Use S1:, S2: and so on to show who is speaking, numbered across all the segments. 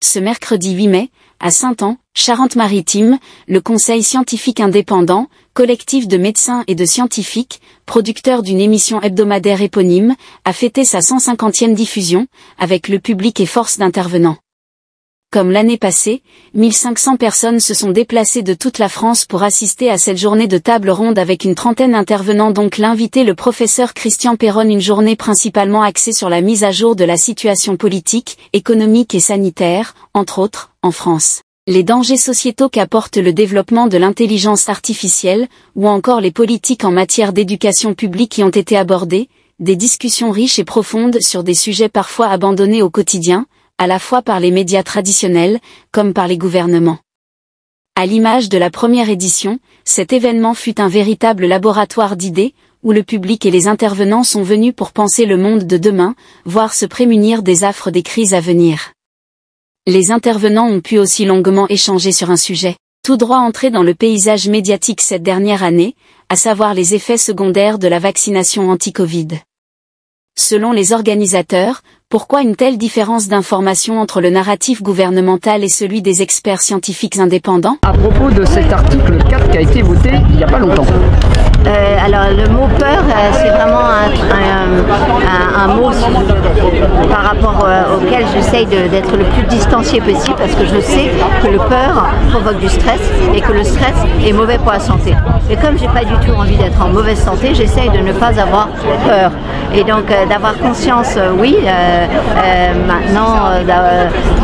S1: Ce mercredi 8 mai, à Saint-An, Charente-Maritime, le Conseil scientifique indépendant, collectif de médecins et de scientifiques, producteur d'une émission hebdomadaire éponyme, a fêté sa 150e diffusion, avec le public et force d'intervenants. Comme l'année passée, 1500 personnes se sont déplacées de toute la France pour assister à cette journée de table ronde avec une trentaine d'intervenants, dont l'invité le professeur Christian Perron, une journée principalement axée sur la mise à jour de la situation politique, économique et sanitaire, entre autres, en France. Les dangers sociétaux qu'apporte le développement de l'intelligence artificielle, ou encore les politiques en matière d'éducation publique y ont été abordés, des discussions riches et profondes sur des sujets parfois abandonnés au quotidien, à la fois par les médias traditionnels, comme par les gouvernements. À l'image de la première édition, cet événement fut un véritable laboratoire d'idées, où le public et les intervenants sont venus pour penser le monde de demain, voire se prémunir des affres des crises à venir. Les intervenants ont pu aussi longuement échanger sur un sujet, tout droit entré dans le paysage médiatique cette dernière année, à savoir les effets secondaires de la vaccination anti-Covid. Selon les organisateurs, pourquoi une telle différence d'information entre le narratif gouvernemental et celui des experts scientifiques indépendants?
S2: À propos de cet article 4 qui a été voté il n'y a pas longtemps.
S3: Alors le mot peur, c'est vraiment un mot par rapport auquel j'essaye d'être le plus distancié possible, parce que je sais que le peur provoque du stress et que le stress est mauvais pour la santé. Et comme j'ai pas du tout envie d'être en mauvaise santé, j'essaye de ne pas avoir peur. Et donc d'avoir conscience, oui, maintenant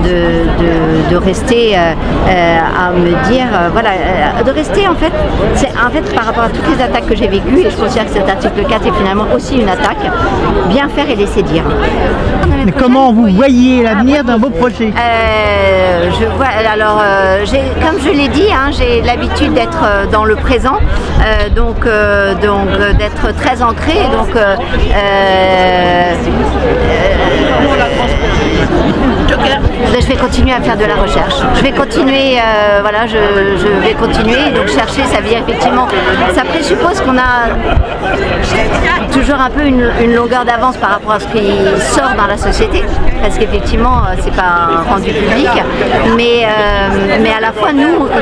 S3: de rester à me dire, voilà, de rester en fait, c'est en fait par rapport à toutes les attaques que j'ai vécues, et je considère que cet article 4 est finalement aussi une attaque, bien faire et laisser dire.
S4: Mais comment vous voyez l'avenir dans vos projets?
S3: Je vois, alors, comme je l'ai dit, hein, j'ai l'habitude d'être dans le présent, donc d'être très ancré, donc je vais continuer à faire de la recherche. Je vais continuer, voilà, je vais continuer. Donc chercher, ça veut dire effectivement, ça présuppose qu'on a toujours un peu une longueur d'avance par rapport à ce qui sort dans la société, parce qu'effectivement, c'est pas rendu public, mais à la fois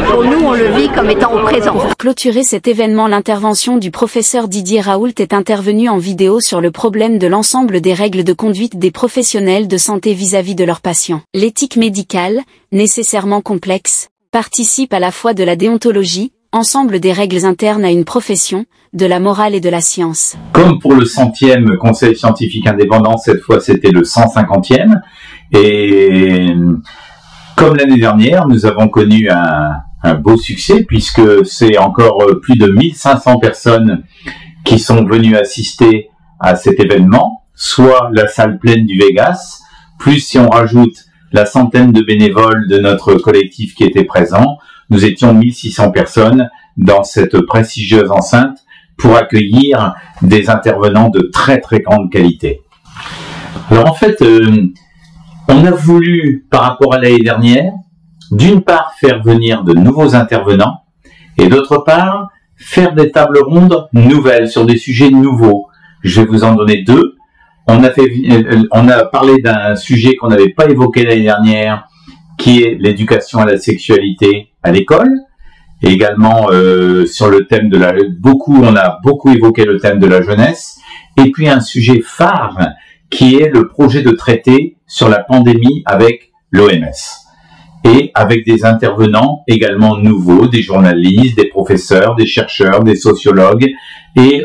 S3: pour nous, on le vit comme étant au présent.
S1: Pour clôturer cet événement, l'intervention du professeur Didier Raoult est intervenue en vidéo sur le problème de l'ensemble des règles de conduite des professionnels de santé vis-à-vis de leurs patients. L'éthique médicale, nécessairement complexe, participe à la fois de la déontologie, ensemble des règles internes à une profession, de la morale et de la science.
S5: Comme pour le 100e Conseil scientifique indépendant, cette fois c'était le 150e, et comme l'année dernière, nous avons connu un beau succès, puisque c'est encore plus de 1500 personnes qui sont venues assister à cet événement, soit la salle pleine du Vegas, plus si on rajoute la centaine de bénévoles de notre collectif qui étaient présents, nous étions 1600 personnes dans cette prestigieuse enceinte pour accueillir des intervenants de très très grande qualité. Alors en fait, on a voulu, par rapport à l'année dernière, d'une part faire venir de nouveaux intervenants et d'autre part faire des tables rondes nouvelles sur des sujets nouveaux. Je vais vous en donner deux. On a parlé d'un sujet qu'on n'avait pas évoqué l'année dernière, qui est l'éducation à la sexualité à l'école. Et également sur le thème de on a beaucoup évoqué le thème de la jeunesse. Et puis un sujet phare qui est le projet de traité sur la pandémie avec l'OMS. Et avec des intervenants également nouveaux, des journalistes, des professeurs, des chercheurs, des sociologues. Et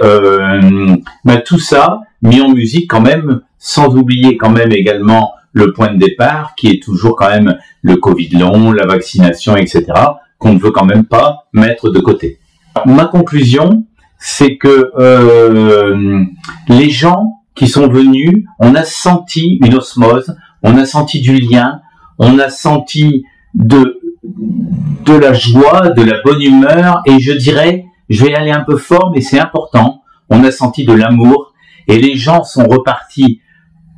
S5: tout ça mis en musique quand même, sans oublier quand même également le point de départ, qui est toujours quand même le Covid long, la vaccination, etc., qu'on ne veut quand même pas mettre de côté. Ma conclusion, c'est que les gens qui sont venus, on a senti une osmose, on a senti du lien, on a senti de la joie, de la bonne humeur, et je dirais, je vais aller un peu fort, mais c'est important, on a senti de l'amour, et les gens sont repartis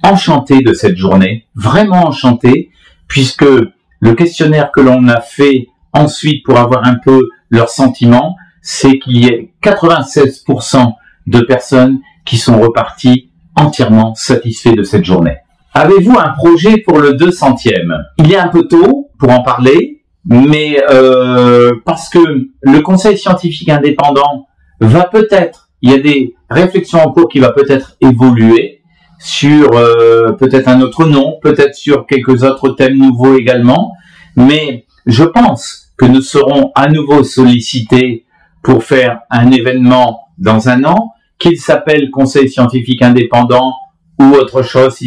S5: enchantés de cette journée, vraiment enchantés, puisque le questionnaire que l'on a fait ensuite pour avoir un peu leurs sentiments, c'est qu'il y ait 96% de personnes qui sont reparties entièrement satisfaits de cette journée. avez-vous un projet pour le 200e? Il est un peu tôt pour en parler, mais parce que le Conseil scientifique indépendant va peut-être, il y a des réflexions en cours qui va peut-être évoluer sur peut-être un autre nom, peut-être sur quelques autres thèmes nouveaux également, mais je pense que nous serons à nouveau sollicités pour faire un événement dans un an, qu'il s'appelle Conseil scientifique indépendant ou autre chose,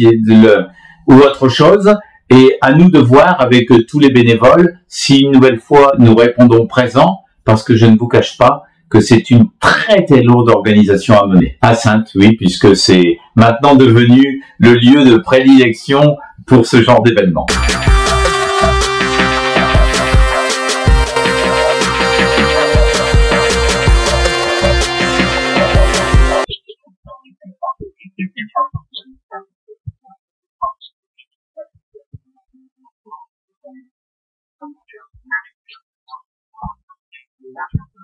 S5: et à nous de voir avec tous les bénévoles si une nouvelle fois nous répondons présents, parce que je ne vous cache pas que c'est une très très lourde organisation à mener. À Saintes, oui, puisque c'est maintenant devenu le lieu de prédilection pour ce genre d'événement.
S6: Thank you.